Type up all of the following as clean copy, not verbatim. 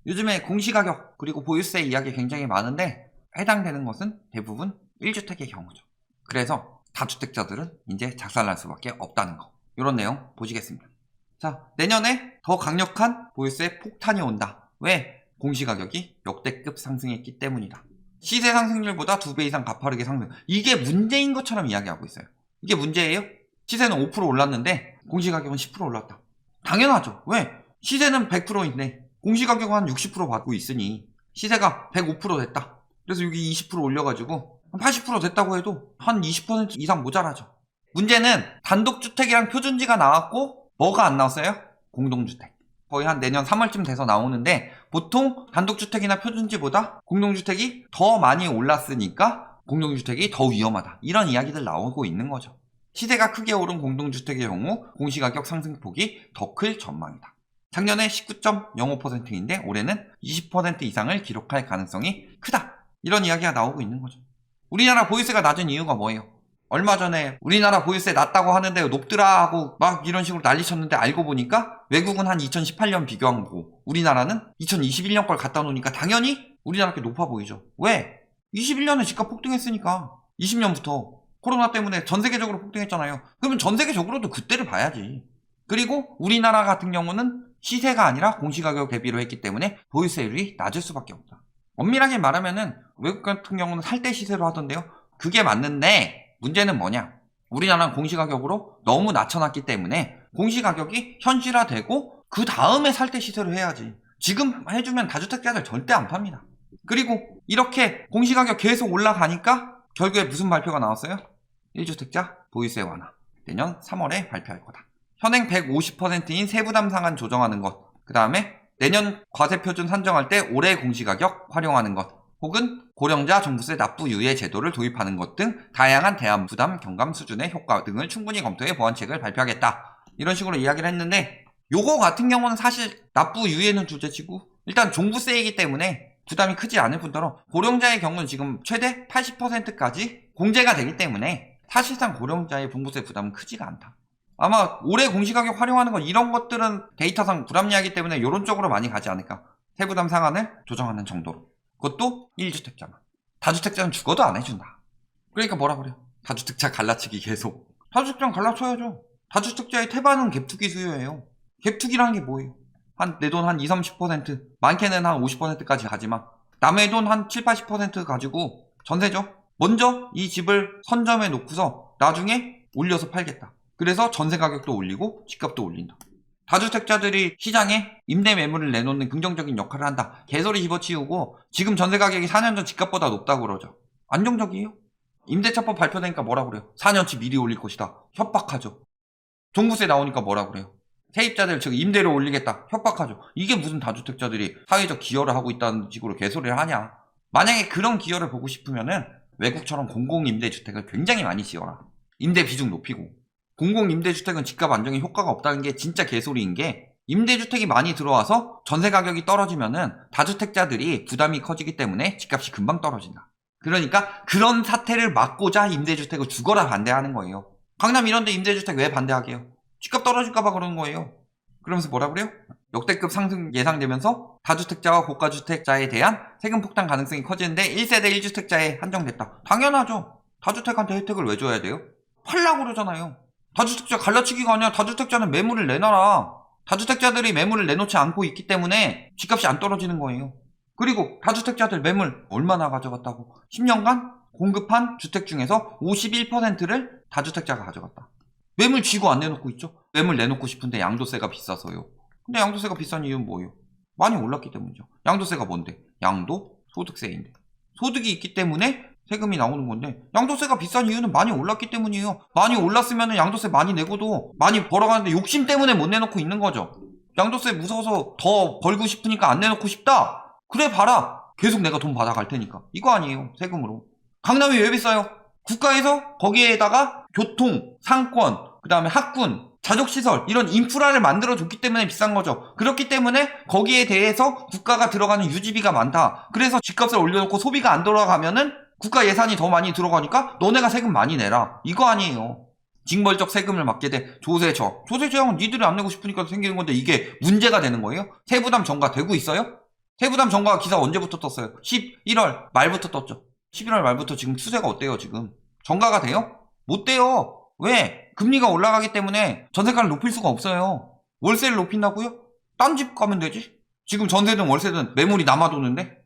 요즘에 공시가격 그리고 보유세 이야기 굉장히 많은데 해당되는 것은 대부분 1주택의 경우죠. 그래서 다주택자들은 이제 작살날 수밖에 없다는 거. 이런 내용 보시겠습니다. 자, 내년에 더 강력한 보유세 폭탄이 온다. 왜? 공시가격이 역대급 상승했기 때문이다. 시세 상승률보다 2배 이상 가파르게 상승. 이게 문제인 것처럼 이야기하고 있어요. 이게 문제예요? 시세는 5% 올랐는데 공시가격은 10% 올랐다. 당연하죠. 왜? 시세는 100%인데 공시가격은 한 60% 받고 있으니 시세가 105% 됐다. 그래서 여기 20% 올려가지고 한 80% 됐다고 해도 한 20% 이상 모자라죠. 문제는 단독주택이랑 표준지가 나왔고 뭐가 안 나왔어요? 공동주택. 거의 한 내년 3월쯤 돼서 나오는데 보통 단독주택이나 표준지보다 공동주택이 더 많이 올랐으니까 공동주택이 더 위험하다. 이런 이야기들 나오고 있는 거죠. 시세가 크게 오른 공동주택의 경우 공시가격 상승폭이 더 클 전망이다. 작년에 19.05%인데 올해는 20% 이상을 기록할 가능성이 크다. 이런 이야기가 나오고 있는 거죠. 우리나라 보유세가 낮은 이유가 뭐예요? 얼마 전에 우리나라 보유세 낮다고 하는데 높더라 하고 막 이런 식으로 난리쳤는데 알고 보니까 외국은 한 2018년 비교한 거고 우리나라는 2021년 걸 갖다 놓으니까 당연히 우리나라 게 높아 보이죠. 왜? 21년에 집값 폭등했으니까 20년부터 코로나 때문에 전 세계적으로 폭등했잖아요. 그러면 전 세계적으로도 그때를 봐야지. 그리고 우리나라 같은 경우는 시세가 아니라 공시가격 대비로 했기 때문에 보유세율이 낮을 수밖에 없다. 엄밀하게 말하면은 외국 같은 경우는 살 때 시세로 하던데요. 그게 맞는데 문제는 뭐냐? 우리나라는 공시가격으로 너무 낮춰놨기 때문에 공시가격이 현실화되고 그 다음에 살 때 시세로 해야지. 지금 해주면 다주택자들 절대 안 팝니다. 그리고 이렇게 공시가격 계속 올라가니까 결국에 무슨 발표가 나왔어요? 1주택자 보유세 완화. 내년 3월에 발표할 거다. 현행 150%인 세부담 상한 조정하는 것. 그 다음에 내년 과세표준 산정할 때 올해 공시가격 활용하는 것. 혹은 고령자 종부세 납부 유예 제도를 도입하는 것 등 다양한 대안 부담 경감 수준의 효과 등을 충분히 검토해 보완책을 발표하겠다. 이런 식으로 이야기를 했는데 요거 같은 경우는 사실 납부 유예는 둘째치고 일단 종부세이기 때문에 부담이 크지 않을 뿐더러 고령자의 경우는 지금 최대 80%까지 공제가 되기 때문에 사실상 고령자의 종부세 부담은 크지가 않다. 아마 올해 공시가격 활용하는 건 이런 것들은 데이터상 불합리하기 때문에 이런 쪽으로 많이 가지 않을까. 세부담 상한을 조정하는 정도로. 그것도 1주택자만. 다주택자는 죽어도 안 해준다. 그러니까 뭐라 그래요? 다주택자 갈라치기 계속. 다주택자는 갈라쳐야죠. 다주택자의 태반은 갭투기 수요예요. 갭투기라는 게 뭐예요? 내 돈 한 20-30%, 많게는 한 50%까지 가지만 남의 돈 한 7-80% 가지고 전세죠. 먼저 이 집을 선점해 놓고서 나중에 올려서 팔겠다. 그래서 전세 가격도 올리고 집값도 올린다. 다주택자들이 시장에 임대 매물을 내놓는 긍정적인 역할을 한다. 개소리 집어치우고 지금 전세 가격이 4년 전 집값보다 높다고 그러죠. 안정적이에요? 임대차법 발표되니까 뭐라 그래요? 4년치 미리 올릴 것이다. 협박하죠. 종부세 나오니까 뭐라 그래요? 세입자들 즉 임대료 올리겠다. 협박하죠. 이게 무슨 다주택자들이 사회적 기여를 하고 있다는 식으로 개소리를 하냐. 만약에 그런 기여를 보고 싶으면은 외국처럼 공공임대주택을 굉장히 많이 지어라. 임대 비중 높이고. 공공임대주택은 집값 안정에 효과가 없다는 게 진짜 개소리인 게 임대주택이 많이 들어와서 전세 가격이 떨어지면은 다주택자들이 부담이 커지기 때문에 집값이 금방 떨어진다. 그러니까 그런 사태를 막고자 임대주택을 죽어라 반대하는 거예요. 강남 이런데 임대주택 왜 반대하게요? 집값 떨어질까봐 그러는 거예요. 그러면서 뭐라 그래요? 역대급 상승 예상되면서 다주택자와 고가주택자에 대한 세금 폭탄 가능성이 커지는데 1세대 1주택자에 한정됐다. 당연하죠. 다주택한테 혜택을 왜 줘야 돼요? 팔라고 그러잖아요. 다주택자 갈라치기가 아니라 다주택자는 매물을 내놔라. 다주택자들이 매물을 내놓지 않고 있기 때문에 집값이 안 떨어지는 거예요. 그리고 다주택자들 매물 얼마나 가져갔다고? 10년간 공급한 주택 중에서 51%를 다주택자가 가져갔다. 매물 쥐고 안 내놓고 있죠? 매물 내놓고 싶은데 양도세가 비싸서요. 근데 양도세가 비싼 이유는 뭐예요? 많이 올랐기 때문이죠. 양도세가 뭔데? 양도 소득세인데. 소득이 있기 때문에 세금이 나오는 건데 양도세가 비싼 이유는 많이 올랐기 때문이에요. 많이 올랐으면 양도세 많이 내고도 많이 벌어가는데 욕심 때문에 못 내놓고 있는 거죠. 양도세 무서워서 더 벌고 싶으니까 안 내놓고 싶다? 그래 봐라. 계속 내가 돈 받아갈 테니까. 이거 아니에요. 세금으로. 강남이 왜 비싸요? 국가에서 거기에다가 교통, 상권, 그 다음에 학군, 자족시설 이런 인프라를 만들어줬기 때문에 비싼 거죠. 그렇기 때문에 거기에 대해서 국가가 들어가는 유지비가 많다. 그래서 집값을 올려놓고 소비가 안 돌아가면은 국가 예산이 더 많이 들어가니까 너네가 세금 많이 내라. 이거 아니에요. 징벌적 세금을 맞게 돼. 조세저. 조세 저항은 니들이 안 내고 싶으니까 생기는 건데 이게 문제가 되는 거예요? 세부담 전가되고 있어요? 세부담 전가가 기사 언제부터 떴어요? 11월 말부터 떴죠. 11월 말부터 지금 추세가 어때요 지금? 전가가 돼요? 못 돼요. 왜? 금리가 올라가기 때문에 전세가를 높일 수가 없어요. 월세를 높인다고요? 딴 집 가면 되지. 지금 전세든 월세든 매물이 남아도는데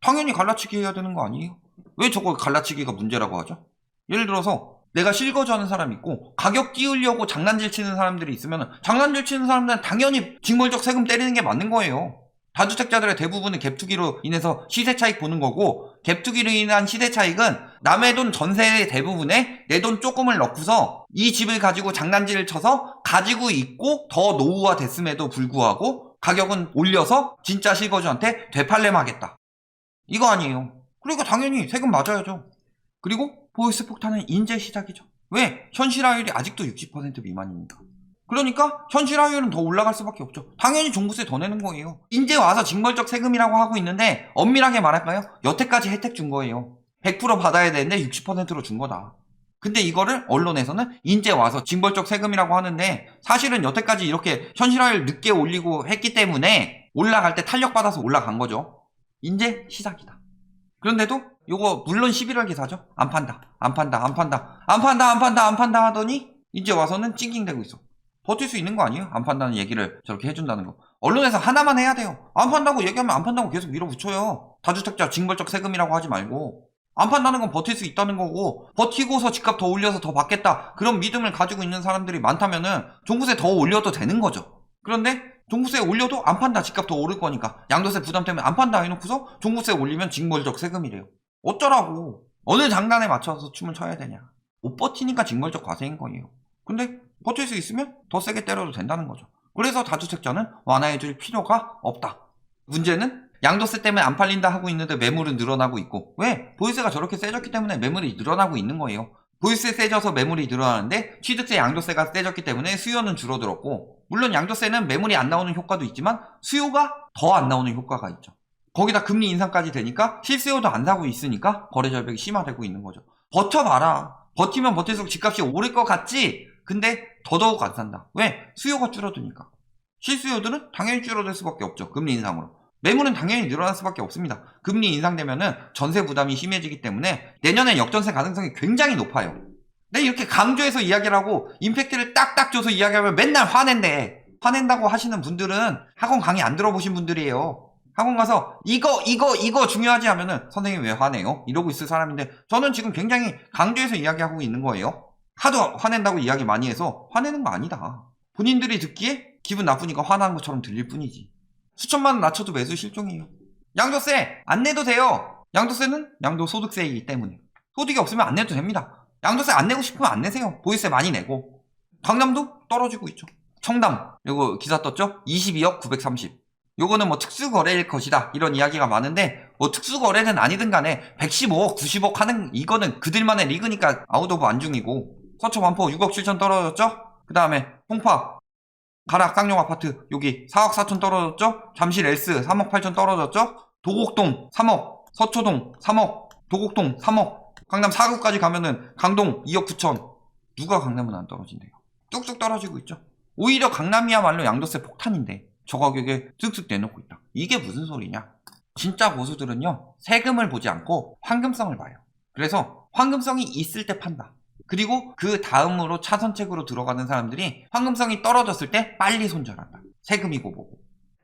당연히 갈라치기 해야 되는 거 아니에요? 왜 저거 갈라치기가 문제라고 하죠? 예를 들어서 내가 실거주 하는 사람이 있고 가격 띄우려고 장난질 치는 사람들이 있으면 장난질 치는 사람들은 당연히 징벌적 세금 때리는 게 맞는 거예요. 다주택자들의 대부분은 갭투기로 인해서 시세 차익 보는 거고, 갭투기로 인한 시세 차익은 남의 돈 전세의 대부분에 내 돈 조금을 넣고서 이 집을 가지고 장난질을 쳐서 가지고 있고 더 노후화 됐음에도 불구하고 가격은 올려서 진짜 실거주한테 되팔렘하겠다. 이거 아니에요. 그러니까 당연히 세금 맞아야죠. 그리고 보유세 폭탄은 인제 시작이죠. 왜? 현실화율이 아직도 60% 미만입니다. 그러니까 현실화율은 더 올라갈 수밖에 없죠. 당연히 종부세 더 내는 거예요. 이제 와서 징벌적 세금이라고 하고 있는데 엄밀하게 말할까요? 여태까지 혜택 준 거예요. 100% 받아야 되는데 60%로 준 거다. 근데 이거를 언론에서는 이제 와서 징벌적 세금이라고 하는데 사실은 여태까지 이렇게 현실화율 늦게 올리고 했기 때문에 올라갈 때 탄력받아서 올라간 거죠. 이제 시작이다. 그런데도 요거 물론 11월 기사죠. 안 판다 하더니 이제 와서는 찡찡대고 있어. 버틸 수 있는 거 아니에요? 안 판다는 얘기를 저렇게 해준다는 거. 언론에서 하나만 해야 돼요. 안 판다고 얘기하면 안 판다고 계속 밀어붙여요. 다주택자 징벌적 세금이라고 하지 말고. 안 판다는 건 버틸 수 있다는 거고, 버티고서 집값 더 올려서 더 받겠다, 그런 믿음을 가지고 있는 사람들이 많다면은 종부세 더 올려도 되는 거죠. 그런데 종부세 올려도 안 판다, 집값 더 오를 거니까 양도세 부담 때문에 안 판다 해놓고서 종부세 올리면 징벌적 세금이래요. 어쩌라고. 어느 장단에 맞춰서 춤을 춰야 되냐. 못 버티니까 징벌적 과세인 거예요. 근데 버틸 수 있으면 더 세게 때려도 된다는 거죠. 그래서 다주택자는 완화해줄 필요가 없다. 문제는 양도세 때문에 안 팔린다 하고 있는데 매물은 늘어나고 있고, 왜? 보유세가 저렇게 세졌기 때문에 매물이 늘어나고 있는 거예요. 보유세 세져서 매물이 늘어나는데 취득세 양도세가 세졌기 때문에 수요는 줄어들었고, 물론 양도세는 매물이 안 나오는 효과도 있지만 수요가 더 안 나오는 효과가 있죠. 거기다 금리 인상까지 되니까 실수요도 안 사고 있으니까 거래 절벽이 심화되고 있는 거죠. 버텨봐라. 버티면 버틸수록 집값이 오를 것 같지? 근데 더더욱 안 산다. 왜? 수요가 줄어드니까. 실수요들은 당연히 줄어들 수밖에 없죠. 금리 인상으로. 매물은 당연히 늘어날 수밖에 없습니다. 금리 인상되면은 전세 부담이 심해지기 때문에 내년에 역전세 가능성이 굉장히 높아요. 근데 이렇게 강조해서 이야기를 하고 임팩트를 딱딱 줘서 이야기하면 맨날 화낸대. 화낸다고 하시는 분들은 학원 강의 안 들어보신 분들이에요. 학원 가서 이거 중요하지 하면은 선생님 왜 화내요? 이러고 있을 사람인데, 저는 지금 굉장히 강조해서 이야기하고 있는 거예요. 하도 화낸다고 이야기 많이 해서 화내는 거 아니다. 본인들이 듣기에 기분 나쁘니까 화나는 것처럼 들릴 뿐이지. 수천만 원 낮춰도 매수 실종이에요. 양도세 안 내도 돼요. 양도세는 양도소득세이기 때문에. 소득이 없으면 안 내도 됩니다. 양도세 안 내고 싶으면 안 내세요. 보유세 많이 내고. 강남도 떨어지고 있죠. 청담, 이거 기사 떴죠? 22억 930. 요거는 뭐 특수거래일 것이다, 이런 이야기가 많은데, 뭐 특수거래는 아니든 간에 115억 90억 하는 이거는 그들만의 리그니까 아웃 오브 안중이고, 서초 반포 6억 7천 떨어졌죠? 그 다음에 홍파 가락 쌍용 아파트 여기 4억 4천 떨어졌죠? 잠실 S 3억 8천 떨어졌죠? 도곡동 3억, 서초동 3억, 도곡동 3억, 강남 4구까지 가면은 강동 2억 9천. 누가 강남은 안 떨어진대요? 뚝뚝 떨어지고 있죠. 오히려 강남이야말로 양도세 폭탄인데 저 가격에 쓱쓱 내놓고 있다. 이게 무슨 소리냐? 진짜 고수들은요, 세금을 보지 않고 황금성을 봐요. 그래서 황금성이 있을 때 판다. 그리고 그 다음으로 차선책으로 들어가는 사람들이 황금성이 떨어졌을 때 빨리 손절한다. 세금이고 뭐고.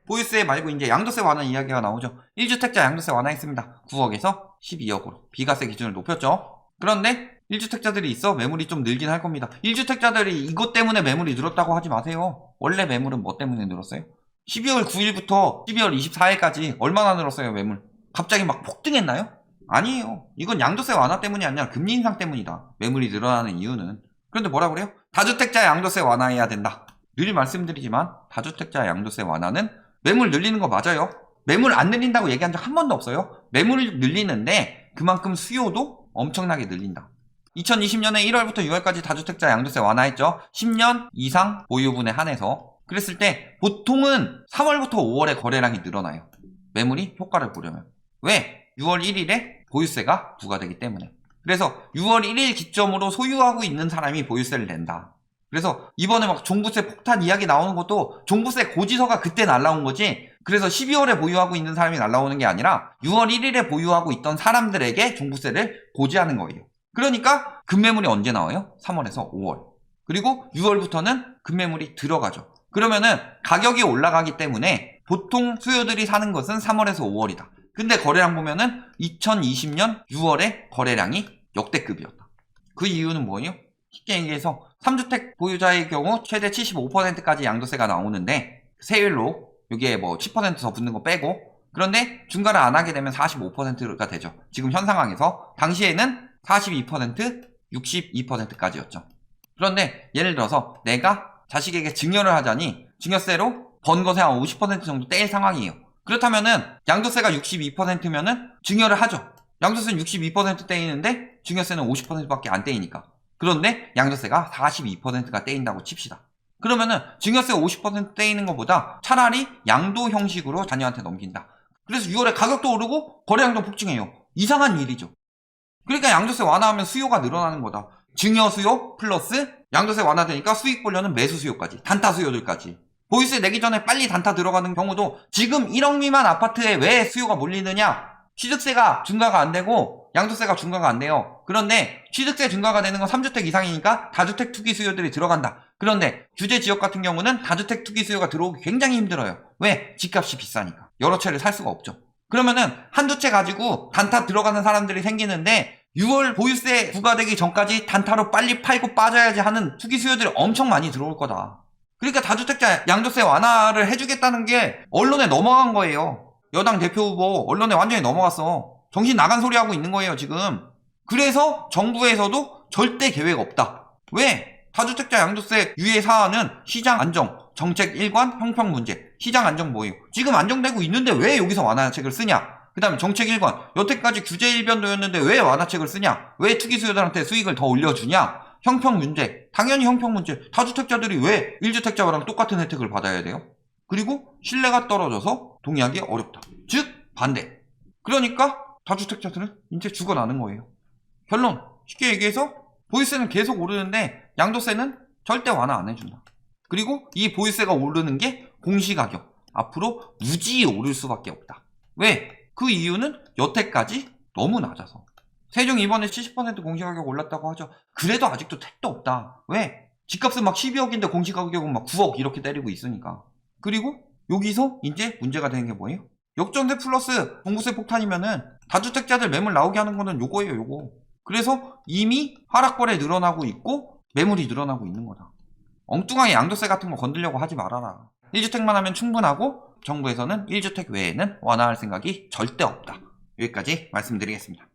보유세 말고 이제 양도세 완화 이야기가 나오죠. 1주택자 양도세 완화했습니다. 9억에서 12억으로 비과세 기준을 높였죠. 그런데 1주택자들이 있어 매물이 좀 늘긴 할 겁니다. 1주택자들이 이것 때문에 매물이 늘었다고 하지 마세요. 원래 매물은 뭐 때문에 늘었어요? 12월 9일부터 12월 24일까지 얼마나 늘었어요, 매물? 갑자기 막 폭등했나요? 아니에요. 이건 양도세 완화 때문이 아니라 금리 인상 때문이다. 매물이 늘어나는 이유는. 그런데 뭐라 그래요? 다주택자 양도세 완화해야 된다. 늘 말씀드리지만 다주택자 양도세 완화는 매물 늘리는 거 맞아요. 매물 안 늘린다고 얘기한 적 한 번도 없어요. 매물을 늘리는데 그만큼 수요도 엄청나게 늘린다. 2020년에 1월부터 6월까지 다주택자 양도세 완화했죠. 10년 이상 보유분에 한해서. 그랬을 때 보통은 3월부터 5월에 거래량이 늘어나요. 매물이 효과를 보려면. 왜? 6월 1일에 보유세가 부과되기 때문에. 그래서 6월 1일 기점으로 소유하고 있는 사람이 보유세를 낸다. 그래서 이번에 막 종부세 폭탄 이야기 나오는 것도 종부세 고지서가 그때 날라온 거지, 그래서 12월에 보유하고 있는 사람이 날라오는 게 아니라 6월 1일에 보유하고 있던 사람들에게 종부세를 고지하는 거예요. 그러니까 급매물이 언제 나와요? 3월에서 5월. 그리고 6월부터는 급매물이 들어가죠. 그러면은 가격이 올라가기 때문에 보통 수요들이 사는 것은 3월에서 5월이다. 근데 거래량 보면은 2020년 6월에 거래량이 역대급이었다. 그 이유는 뭐예요? 쉽게 얘기해서 3주택 보유자의 경우 최대 75%까지 양도세가 나오는데 세율로 여기에 뭐 10% 더 붙는 거 빼고, 그런데 중과를 안 하게 되면 45%가 되죠. 지금 현 상황에서 당시에는 42%, 62%까지였죠. 그런데 예를 들어서 내가 자식에게 증여를 하자니 증여세로 번 것에 한 50% 정도 떼일 상황이에요. 그렇다면은 양도세가 62%면은 증여를 하죠. 양도세는 62% 떼이는데 증여세는 50%밖에 안 떼이니까. 그런데 양도세가 42%가 떼인다고 칩시다. 그러면은 증여세 50% 떼이는 것보다 차라리 양도 형식으로 자녀한테 넘긴다. 그래서 6월에 가격도 오르고 거래량도 폭증해요. 이상한 일이죠. 그러니까 양도세 완화하면 수요가 늘어나는 거다. 증여 수요 플러스 양도세 완화되니까 수익 보려는 매수 수요까지, 단타 수요들까지. 보유세 내기 전에 빨리 단타 들어가는 경우도 지금 1억 미만 아파트에 왜 수요가 몰리느냐? 취득세가 중과가 안 되고 양도세가 중과가 안 돼요. 그런데 취득세 중과가 되는 건 3주택 이상이니까 다주택 투기 수요들이 들어간다. 그런데 규제 지역 같은 경우는 다주택 투기 수요가 들어오기 굉장히 힘들어요. 왜? 집값이 비싸니까. 여러 채를 살 수가 없죠. 그러면은 한두 채 가지고 단타 들어가는 사람들이 생기는데 6월 보유세 부과되기 전까지 단타로 빨리 팔고 빠져야지 하는 투기 수요들이 엄청 많이 들어올 거다. 그러니까 다주택자 양도세 완화를 해주겠다는 게 언론에 넘어간 거예요. 여당 대표 후보 언론에 완전히 넘어갔어. 정신 나간 소리 하고 있는 거예요 지금. 그래서 정부에서도 절대 계획 없다. 왜? 다주택자 양도세 유예 사안은 시장 안정, 정책 일관, 형평 문제. 시장 안정 뭐예요? 지금 안정되고 있는데 왜 여기서 완화책을 쓰냐? 그 다음에 정책 일관, 여태까지 규제 일변도였는데 왜 완화책을 쓰냐? 왜 투기 수요들한테 수익을 더 올려주냐? 형평 문제, 당연히 형평 문제. 다주택자들이 왜 1주택자랑 똑같은 혜택을 받아야 돼요? 그리고 신뢰가 떨어져서 동의하기 어렵다. 즉 반대. 그러니까 다주택자들은 이제 죽어나는 거예요. 결론, 쉽게 얘기해서 보유세는 계속 오르는데 양도세는 절대 완화 안 해준다. 그리고 이 보유세가 오르는 게 공시가격, 앞으로 무지히 오를 수밖에 없다. 왜? 그 이유는 여태까지 너무 낮아서. 세종 이번에 70% 공시가격 올랐다고 하죠. 그래도 아직도 택도 없다. 왜? 집값은 막 12억인데 공시가격은 막 9억 이렇게 때리고 있으니까. 그리고 여기서 이제 문제가 되는 게 뭐예요? 역전세 플러스 종부세 폭탄이면은 다주택자들 매물 나오게 하는 거는 요거예요, 요거. 그래서 이미 하락거래 늘어나고 있고 매물이 늘어나고 있는 거다. 엉뚱하게 양도세 같은 거 건들려고 하지 말아라. 1주택만 하면 충분하고 정부에서는 1주택 외에는 완화할 생각이 절대 없다. 여기까지 말씀드리겠습니다.